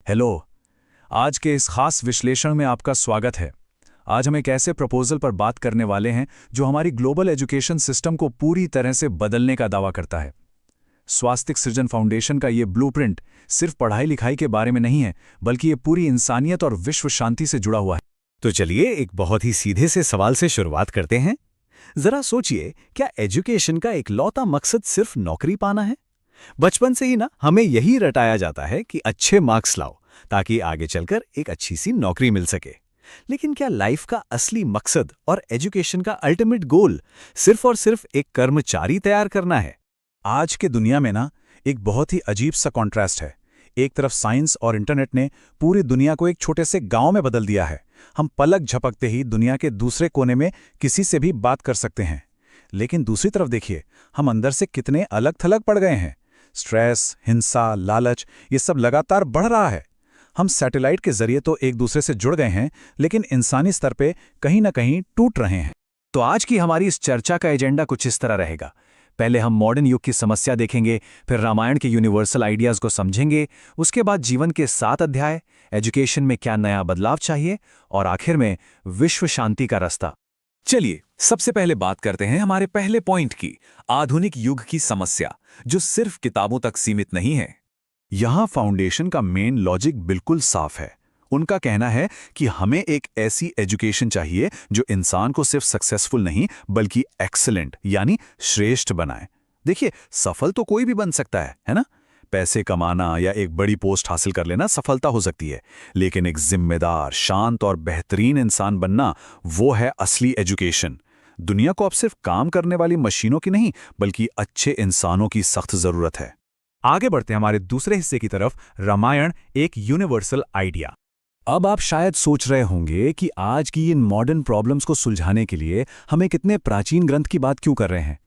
Hello. आज के इस खास विश्लेषण में आपका स्वागत है। आज हम एक ऐसे प्रपोजल पर बात करने वाले हैं जो हमारी ग्लोबल एजुकेशन सिस्टम को पूरी तरह से बदलने का दावा करता है। स्वास्तिक सृजन फाउंडेशन का ये ब्लूप्रिंट सिर्फ पढ़ाई लिखाई के बारे में नहीं है, बल्कि ये पूरी इंसानियत और विश्व शांति से जुड़ा हुआ है। तो चलिए एक बहुत ही सीधे से सवाल से शुरुआत करते हैं। जरा सोचिए, क्या एजुकेशन का इकलौता मकसद सिर्फ नौकरी पाना है? बचपन से ही ना हमें यही रटाया जाता है कि अच्छे मार्क्स लाओ ताकि आगे चलकर एक अच्छी सी नौकरी मिल सके। लेकिन क्या लाइफ का असली मकसद और एजुकेशन का अल्टीमेट गोल सिर्फ और सिर्फ एक कर्मचारी तैयार करना है? आज के दुनिया में ना एक बहुत ही अजीब सा कॉन्ट्रास्ट है। एक तरफ साइंस और इंटरनेट ने पूरी दुनिया को एक छोटे से गांव में बदल दिया है। हम पलक झपकते ही दुनिया के दूसरे कोने में किसी से भी बात कर सकते हैं। लेकिन दूसरी तरफ देखिए, हम अंदर से कितने अलग थलग पड़ गए हैं। स्ट्रेस, हिंसा, लालच, ये सब लगातार बढ़ रहा है। हम सैटेलाइट के जरिए तो एक दूसरे से जुड़ गए हैं, लेकिन इंसानी स्तर पे कहीं ना कहीं टूट रहे हैं। तो आज की हमारी इस चर्चा का एजेंडा कुछ इस तरह रहेगा। पहले हम मॉडर्न युग की समस्या देखेंगे, फिर रामायण के यूनिवर्सल आइडियाज़ को समझेंगे, उसके बाद जीवन के 7 अध्याय, एजुकेशन में क्या नया बदलाव चाहिए, और आखिर में विश्व शांति का रास्ता। चलिए सबसे पहले बात करते हैं हमारे पहले पॉइंट की, आधुनिक युग की समस्या, जो सिर्फ किताबों तक सीमित नहीं है। यहाँ फाउंडेशन का मेन लॉजिक बिल्कुल साफ है। उनका कहना है कि हमें एक ऐसी एजुकेशन चाहिए जो इंसान को सिर्फ सक्सेसफुल नहीं बल्कि एक्सीलेंट यानी श्रेष्ठ बनाए। देखिए, सफल तो कोई भी बन सकता है ना? पैसे कमाना या एक बड़ी पोस्ट हासिल कर लेना सफलता हो सकती है, लेकिन एक जिम्मेदार, शांत और बेहतरीन इंसान बनना, वो है असली एजुकेशन। दुनिया को अब सिर्फ काम करने वाली मशीनों की नहीं बल्कि अच्छे इंसानों की सख्त जरूरत है। आगे बढ़ते हैं हमारे दूसरे हिस्से की तरफ, रामायण एक यूनिवर्सल आइडिया। अब आप शायद सोच रहे होंगे कि आज की इन मॉडर्न प्रॉब्लम्स को सुलझाने के लिए हमें कितने प्राचीन ग्रंथ की बात क्यों कर रहे हैं।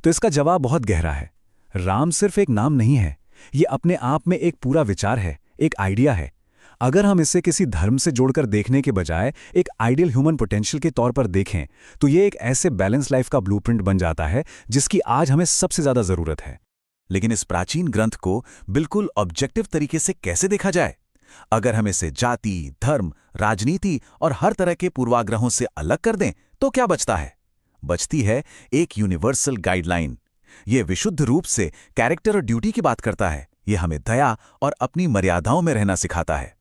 तो इसका जवाब बहुत गहरा है। राम सिर्फ एक नाम नहीं है, ये अपने आप में एक पूरा विचार है, एक आइडिया है। अगर हम इसे किसी धर्म से जोड़कर देखने के बजाय एक आइडियल ह्यूमन पोटेंशियल के तौर पर देखें, तो ये एक ऐसे बैलेंस लाइफ का ब्लूप्रिंट बन जाता है जिसकी आज हमें सबसे ज्यादा जरूरत है। लेकिन इस प्राचीन ग्रंथ को बिल्कुल ऑब्जेक्टिव तरीके से कैसे देखा जाए? अगर हम इसे जाति, धर्म, राजनीति और हर तरह के पूर्वाग्रहों से अलग कर दें तो क्या बचता है? बचती है एक यूनिवर्सल गाइडलाइन। यह विशुद्ध रूप से कैरेक्टर और ड्यूटी की बात करता है। यह हमें दया और अपनी मर्यादाओं में रहना सिखाता है।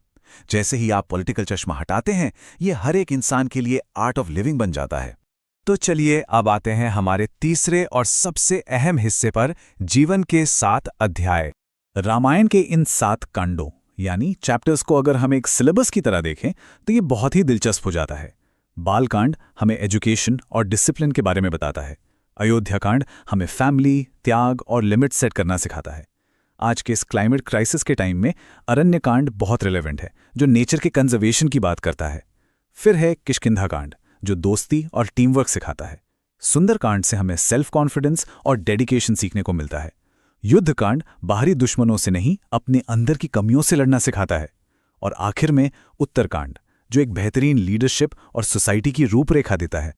जैसे ही आप पॉलिटिकल चश्मा हटाते हैं, यह हर एक इंसान के लिए आर्ट ऑफ लिविंग बन जाता है। तो चलिए अब आते हैं हमारे तीसरे और सबसे अहम हिस्से पर, जीवन के 7 अध्याय। रामायण के इन 7 कांडों यानी चैप्टर्स को अगर हम एक सिलेबस की तरह देखें तो ये बहुत ही दिलचस्प हो जाता है। बालकांड हमें एजुकेशन और डिसिप्लिन के बारे में बताता है। अयोध्याकांड हमें फैमिली, त्याग और लिमिट सेट करना सिखाता है। आज के इस क्लाइमेट क्राइसिस के टाइम में अरण्यकांड बहुत रिलेवेंट है, जो नेचर के कंजर्वेशन की बात करता है। फिर है किष्किंधा जो दोस्ती और टीम वर्क सिखाता है। सुंदरकांड से हमें सेल्फ कॉन्फिडेंस और डेडिकेशन सीखने को मिलता है। युद्धकांड बाहरी दुश्मनों से नहीं, अपने अंदर की कमियों से लड़ना सिखाता है। और आखिर में उत्तरकांड, जो एक बेहतरीन लीडरशिप और सोसाइटी की रूपरेखा देता है।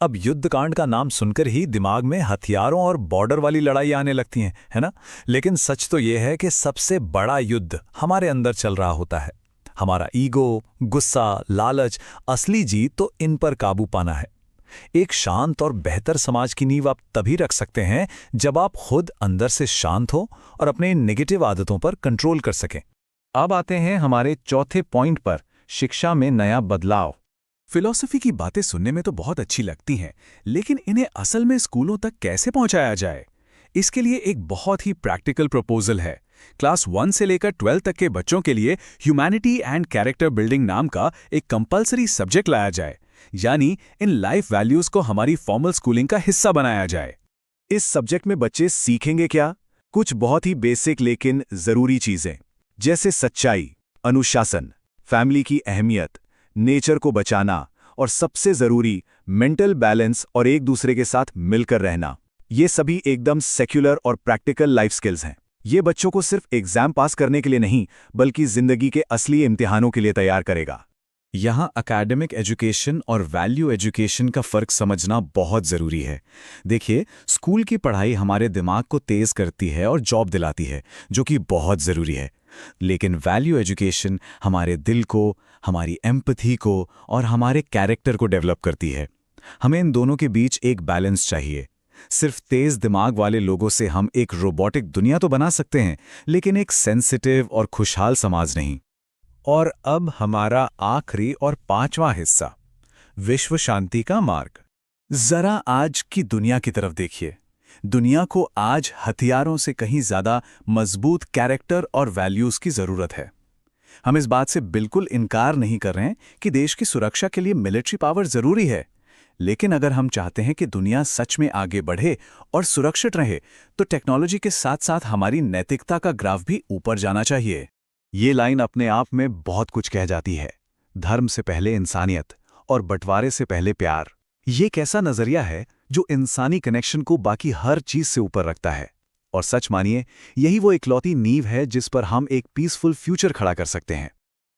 अब युद्धकांड का नाम सुनकर ही दिमाग में हथियारों और बॉर्डर वाली लड़ाई आने लगती हैं, है ना? लेकिन सच तो यह है कि सबसे बड़ा युद्ध हमारे अंदर चल रहा होता है। हमारा ईगो, गुस्सा, लालच। असली जीत तो इन पर काबू पाना है। एक शांत और बेहतर समाज की नींव आप तभी रख सकते हैं जब आप खुद अंदर से शांत हो और अपने नेगेटिव आदतों पर कंट्रोल कर सकें। अब आते हैं हमारे चौथे पॉइंट पर, शिक्षा में नया बदलाव। फिलॉसफी की बातें सुनने में तो बहुत अच्छी लगती हैं, लेकिन इन्हें असल में स्कूलों तक कैसे पहुंचाया जाए? इसके लिए एक बहुत ही प्रैक्टिकल प्रपोजल है। क्लास 1 से लेकर 12 तक के बच्चों के लिए ह्यूमैनिटी एंड कैरेक्टर बिल्डिंग नाम का एक कंपल्सरी सब्जेक्ट लाया जाए, यानी इन लाइफ वैल्यूज को हमारी फॉर्मल स्कूलिंग का हिस्सा बनाया जाए। इस सब्जेक्ट में बच्चे सीखेंगे क्या? कुछ बहुत ही बेसिक लेकिन जरूरी चीजें, जैसे सच्चाई, अनुशासन, फैमिली की अहमियत, नेचर को बचाना और सबसे जरूरी मेंटल बैलेंस और एक दूसरे के साथ मिलकर रहना। ये सभी एकदम सेक्युलर और प्रैक्टिकल लाइफ स्किल्स हैं। ये बच्चों को सिर्फ एग्जाम पास करने के लिए नहीं बल्कि जिंदगी के असली इम्तिहानों के लिए तैयार करेगा। यहाँ एकेडमिक एजुकेशन और वैल्यू एजुकेशन का फ़र्क समझना बहुत ज़रूरी है। देखिए, स्कूल की पढ़ाई हमारे दिमाग को तेज़ करती है और जॉब दिलाती है, जो कि बहुत ज़रूरी है। लेकिन वैल्यू एजुकेशन हमारे दिल को, हमारी एम्पैथी को और हमारे कैरेक्टर को डेवलप करती है। हमें इन दोनों के बीच एक बैलेंस चाहिए। सिर्फ तेज दिमाग वाले लोगों से हम एक रोबोटिक दुनिया तो बना सकते हैं, लेकिन एक सेंसिटिव और खुशहाल समाज नहीं। और अब हमारा आखिरी और 5वां हिस्सा, विश्व शांति का मार्ग। जरा आज की दुनिया की तरफ देखिए। दुनिया को आज हथियारों से कहीं ज्यादा मजबूत कैरेक्टर और वैल्यूज की जरूरत है। हम इस बात से बिल्कुल इनकार नहीं कर रहे हैं कि देश की सुरक्षा के लिए मिलिट्री पावर जरूरी है, लेकिन अगर हम चाहते हैं कि दुनिया सच में आगे बढ़े और सुरक्षित रहे, तो टेक्नोलॉजी के साथ साथ हमारी नैतिकता का ग्राफ भी ऊपर जाना चाहिए। ये लाइन अपने आप में बहुत कुछ कह जाती है। धर्म से पहले इंसानियत और बंटवारे से पहले प्यार। ये कैसा नजरिया है जो इंसानी कनेक्शन को बाकी हर चीज से ऊपर रखता है। और सच मानिए, यही वो इकलौती नींव है जिस पर हम एक पीसफुल फ्यूचर खड़ा कर सकते हैं।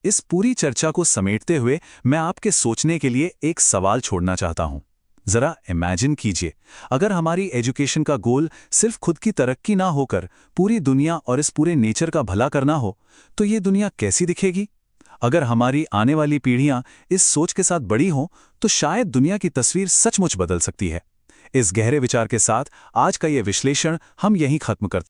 इस पूरी चर्चा को समेटते हुए मैं आपके सोचने के लिए एक सवाल छोड़ना चाहता हूं। जरा इमेजिन कीजिए, अगर हमारी एजुकेशन का गोल सिर्फ खुद की तरक्की ना होकर पूरी दुनिया और इस पूरे नेचर का भला करना हो, तो ये दुनिया कैसी दिखेगी? अगर हमारी आने वाली पीढ़ियां इस सोच के साथ बड़ी हों, तो शायद दुनिया की तस्वीर सचमुच बदल सकती है। इस गहरे विचार के साथ आज का ये विश्लेषण हम यहीं खत्म करते हैं।